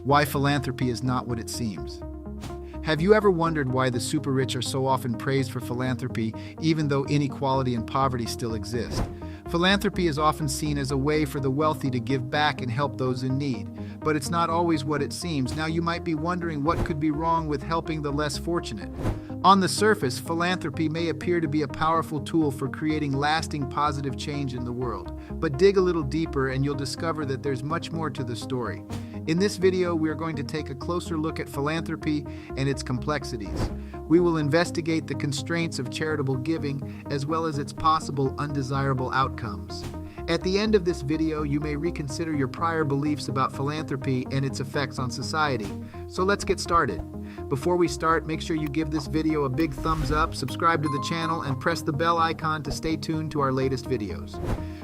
Why philanthropy is not what it seems. Have you ever wondered why the super rich are so often praised for philanthropy, even though inequality and poverty still exist? Philanthropy is often seen as a way for the wealthy to give back and help those in need, but it's not always what it seems. Now you might be wondering what could be wrong with helping the less fortunate. On the surface, philanthropy may appear to be a powerful tool for creating lasting positive change in the world, but dig a little deeper and you'll discover that there's much more to the story. In this video, we are going to take a closer look at philanthropy and its complexities. We will investigate the constraints of charitable giving as well as its possible undesirable outcomes. At the end of this video, you may reconsider your prior beliefs about philanthropy and its effects on society. So let's get started. Before we start, make sure you give this video a big thumbs up, subscribe to the channel, and press the bell icon to stay tuned to our latest videos.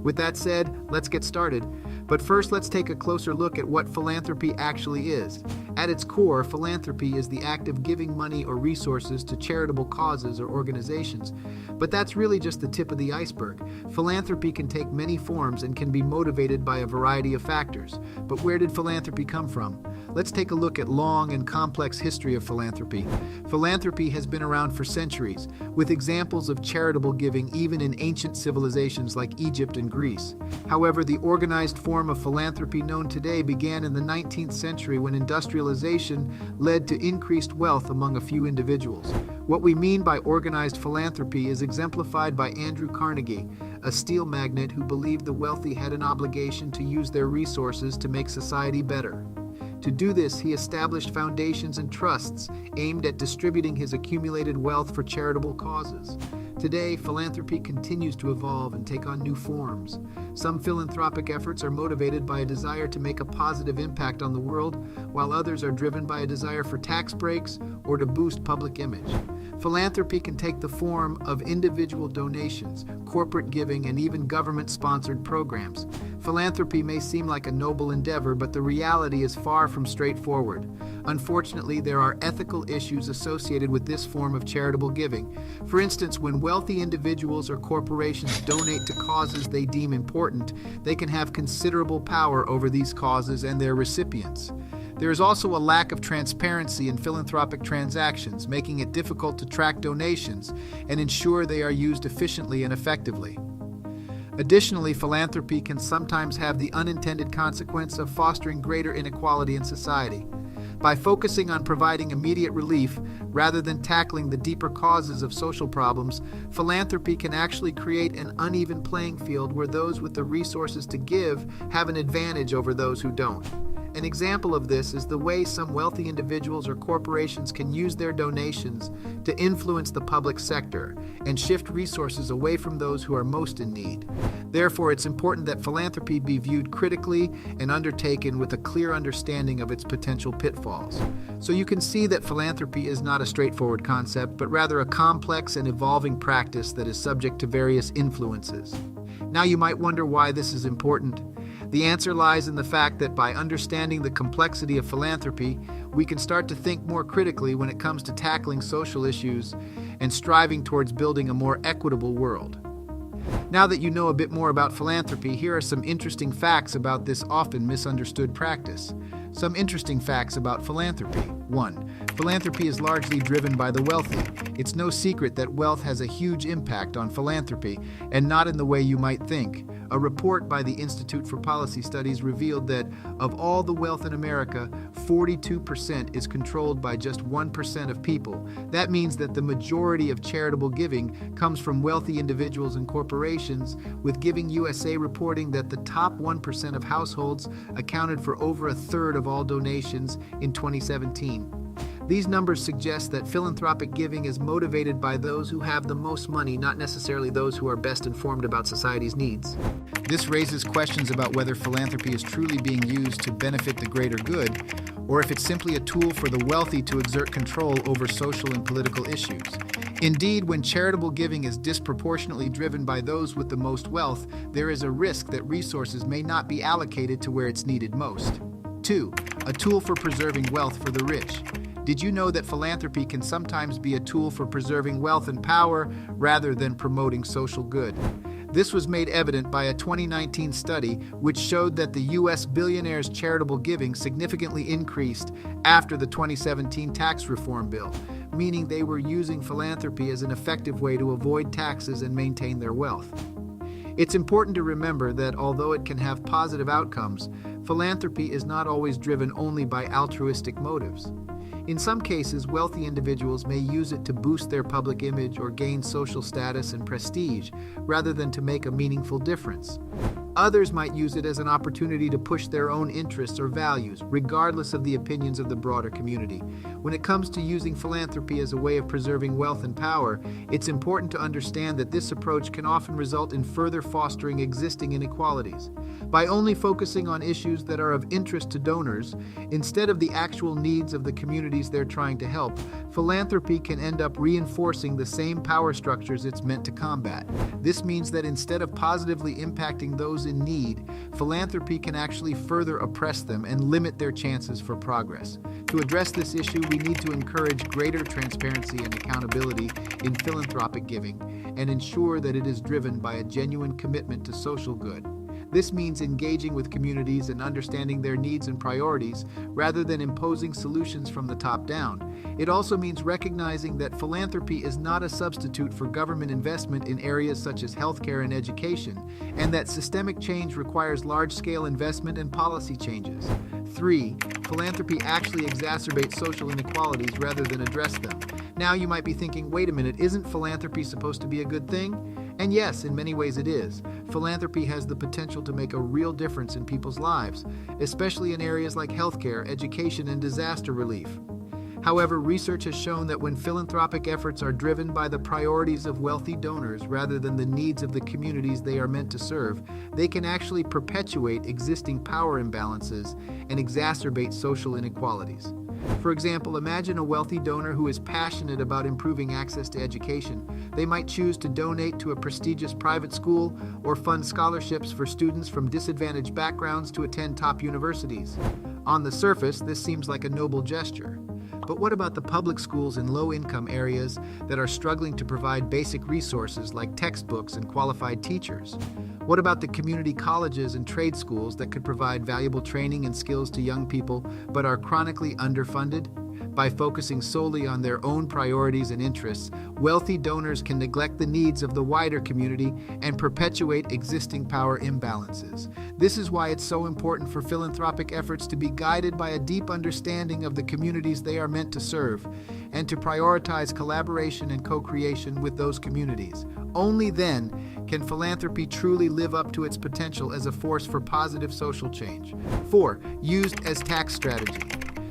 With that said, let's get started. But first, let's take a closer look at what philanthropy actually is. At its core, philanthropy is the act of giving money or resources to charitable causes or organizations. But that's really just the tip of the iceberg. Philanthropy can take many forms and can be motivated by a variety of factors. But where did philanthropy come from? Let's take a look at long and complex history of philanthropy. Philanthropy has been around for centuries, with examples of charitable giving even in ancient civilizations like Egypt and Greece. However, the organized form of philanthropy known today began in the 19th century when industrialization led to increased wealth among a few individuals. What we mean by organized philanthropy is exemplified by Andrew Carnegie, a steel magnate who believed the wealthy had an obligation to use their resources to make society better. To do this, he established foundations and trusts aimed at distributing his accumulated wealth for charitable causes. Today, philanthropy continues to evolve and take on new forms. Some philanthropic efforts are motivated by a desire to make a positive impact on the world, while others are driven by a desire for tax breaks or to boost public image. Philanthropy can take the form of individual donations, corporate giving, and even government-sponsored programs. Philanthropy may seem like a noble endeavor, but the reality is far from straightforward. Unfortunately, there are ethical issues associated with this form of charitable giving. For instance, when wealthy individuals or corporations donate to causes they deem important, they can have considerable power over these causes and their recipients. There is also a lack of transparency in philanthropic transactions, making it difficult to track donations and ensure they are used efficiently and effectively. Additionally, philanthropy can sometimes have the unintended consequence of fostering greater inequality in society. By focusing on providing immediate relief rather than tackling the deeper causes of social problems, philanthropy can actually create an uneven playing field where those with the resources to give have an advantage over those who don't. An example of this is the way some wealthy individuals or corporations can use their donations to influence the public sector and shift resources away from those who are most in need. Therefore, it's important that philanthropy be viewed critically and undertaken with a clear understanding of its potential pitfalls. So you can see that philanthropy is not a straightforward concept, but rather a complex and evolving practice that is subject to various influences. Now you might wonder why this is important. The answer lies in the fact that by understanding the complexity of philanthropy, we can start to think more critically when it comes to tackling social issues and striving towards building a more equitable world. Now that you know a bit more about philanthropy, here are some interesting facts about this often misunderstood practice. Some interesting facts about philanthropy. 1. Philanthropy is largely driven by the wealthy. It's no secret that wealth has a huge impact on philanthropy, and not in the way you might think. A report by the Institute for Policy Studies revealed that of all the wealth in America, 42% is controlled by just 1% of people. That means that the majority of charitable giving comes from wealthy individuals and corporations, with Giving USA reporting that the top 1% of households accounted for over a third of all donations in 2017. These numbers suggest that philanthropic giving is motivated by those who have the most money, not necessarily those who are best informed about society's needs. This raises questions about whether philanthropy is truly being used to benefit the greater good, or if it's simply a tool for the wealthy to exert control over social and political issues. Indeed, when charitable giving is disproportionately driven by those with the most wealth, there is a risk that resources may not be allocated to where it's needed most. 2. A tool for preserving wealth for the rich. Did you know that philanthropy can sometimes be a tool for preserving wealth and power rather than promoting social good? This was made evident by a 2019 study which showed that the U.S. billionaires' charitable giving significantly increased after the 2017 tax reform bill, meaning they were using philanthropy as an effective way to avoid taxes and maintain their wealth. It's important to remember that although it can have positive outcomes, philanthropy is not always driven only by altruistic motives. In some cases, wealthy individuals may use it to boost their public image or gain social status and prestige, rather than to make a meaningful difference. Others might use it as an opportunity to push their own interests or values, regardless of the opinions of the broader community. When it comes to using philanthropy as a way of preserving wealth and power, it's important to understand that this approach can often result in further fostering existing inequalities. By only focusing on issues that are of interest to donors, instead of the actual needs of the communities they're trying to help, philanthropy can end up reinforcing the same power structures it's meant to combat. This means that instead of positively impacting those in need, philanthropy can actually further oppress them and limit their chances for progress. To address this issue, we need to encourage greater transparency and accountability in philanthropic giving and ensure that it is driven by a genuine commitment to social good. This means engaging with communities and understanding their needs and priorities rather than imposing solutions from the top down. It also means recognizing that philanthropy is not a substitute for government investment in areas such as healthcare and education, and that systemic change requires large-scale investment and policy changes. 3. Philanthropy actually exacerbates social inequalities rather than address them. Now you might be thinking, wait a minute, isn't philanthropy supposed to be a good thing? And yes, in many ways it is. Philanthropy has the potential to make a real difference in people's lives, especially in areas like healthcare, education, and disaster relief. However, research has shown that when philanthropic efforts are driven by the priorities of wealthy donors rather than the needs of the communities they are meant to serve, they can actually perpetuate existing power imbalances and exacerbate social inequalities. For example, imagine a wealthy donor who is passionate about improving access to education. They might choose to donate to a prestigious private school or fund scholarships for students from disadvantaged backgrounds to attend top universities. On the surface, this seems like a noble gesture. But what about the public schools in low-income areas that are struggling to provide basic resources like textbooks and qualified teachers? What about the community colleges and trade schools that could provide valuable training and skills to young people but are chronically underfunded? By focusing solely on their own priorities and interests, wealthy donors can neglect the needs of the wider community and perpetuate existing power imbalances. This is why it's so important for philanthropic efforts to be guided by a deep understanding of the communities they are meant to serve, and to prioritize collaboration and co-creation with those communities. Only then can philanthropy truly live up to its potential as a force for positive social change. 4. Used as tax strategy.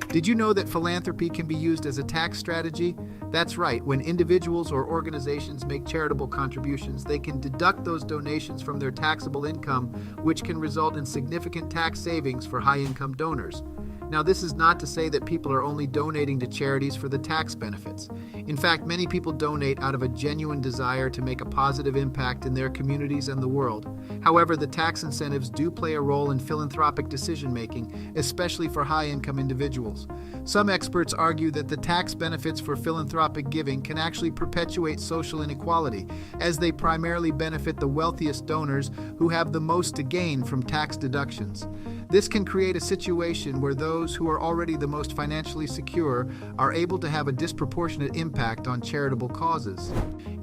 Did you know that philanthropy can be used as a tax strategy? That's right. When individuals or organizations make charitable contributions, they can deduct those donations from their taxable income, which can result in significant tax savings for high-income donors. Now, this is not to say that people are only donating to charities for the tax benefits. In fact, many people donate out of a genuine desire to make a positive impact in their communities and the world. However, the tax incentives do play a role in philanthropic decision-making, especially for high-income individuals. Some experts argue that the tax benefits for philanthropic giving can actually perpetuate social inequality, as they primarily benefit the wealthiest donors who have the most to gain from tax deductions. This can create a situation where those who are already the most financially secure are able to have a disproportionate impact on charitable causes.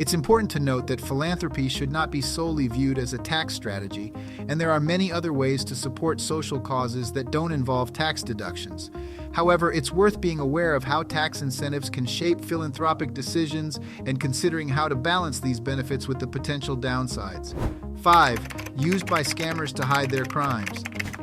It's important to note that philanthropy should not be solely viewed as a tax strategy, and there are many other ways to support social causes that don't involve tax deductions. However, it's worth being aware of how tax incentives can shape philanthropic decisions and considering how to balance these benefits with the potential downsides. 5. Used by scammers to hide their crimes.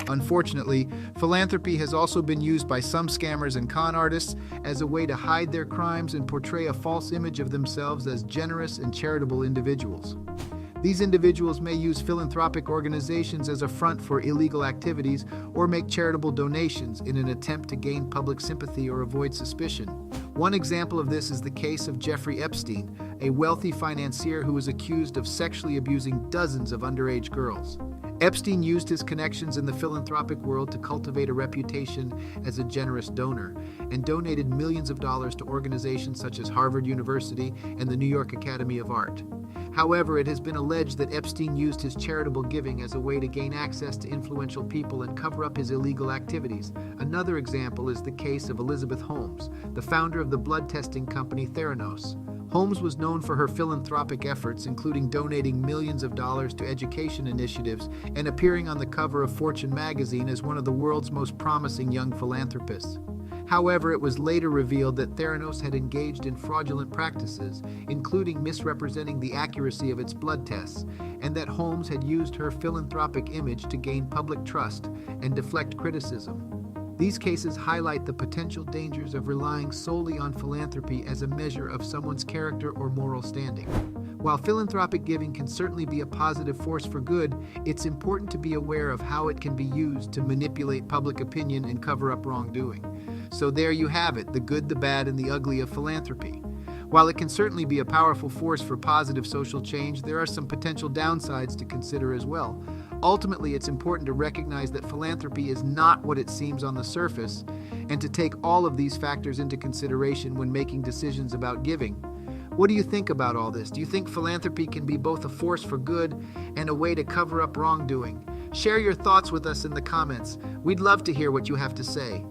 Unfortunately, philanthropy has also been used by some scammers and con artists as a way to hide their crimes and portray a false image of themselves as generous and charitable individuals. These individuals may use philanthropic organizations as a front for illegal activities or make charitable donations in an attempt to gain public sympathy or avoid suspicion. One example of this is the case of Jeffrey Epstein, a wealthy financier who was accused of sexually abusing dozens of underage girls. Epstein used his connections in the philanthropic world to cultivate a reputation as a generous donor and donated millions of dollars to organizations such as Harvard University and the New York Academy of Art. However, it has been alleged that Epstein used his charitable giving as a way to gain access to influential people and cover up his illegal activities. Another example is the case of Elizabeth Holmes, the founder of the blood testing company Theranos. Holmes was known for her philanthropic efforts, including donating millions of dollars to education initiatives and appearing on the cover of Fortune magazine as one of the world's most promising young philanthropists. However, it was later revealed that Theranos had engaged in fraudulent practices, including misrepresenting the accuracy of its blood tests, and that Holmes had used her philanthropic image to gain public trust and deflect criticism. These cases highlight the potential dangers of relying solely on philanthropy as a measure of someone's character or moral standing. While philanthropic giving can certainly be a positive force for good, it's important to be aware of how it can be used to manipulate public opinion and cover up wrongdoing. So there you have it, the good, the bad, and the ugly of philanthropy. While it can certainly be a powerful force for positive social change, there are some potential downsides to consider as well. Ultimately, it's important to recognize that philanthropy is not what it seems on the surface, and to take all of these factors into consideration when making decisions about giving. What do you think about all this? Do you think philanthropy can be both a force for good and a way to cover up wrongdoing? Share your thoughts with us in the comments. We'd love to hear what you have to say.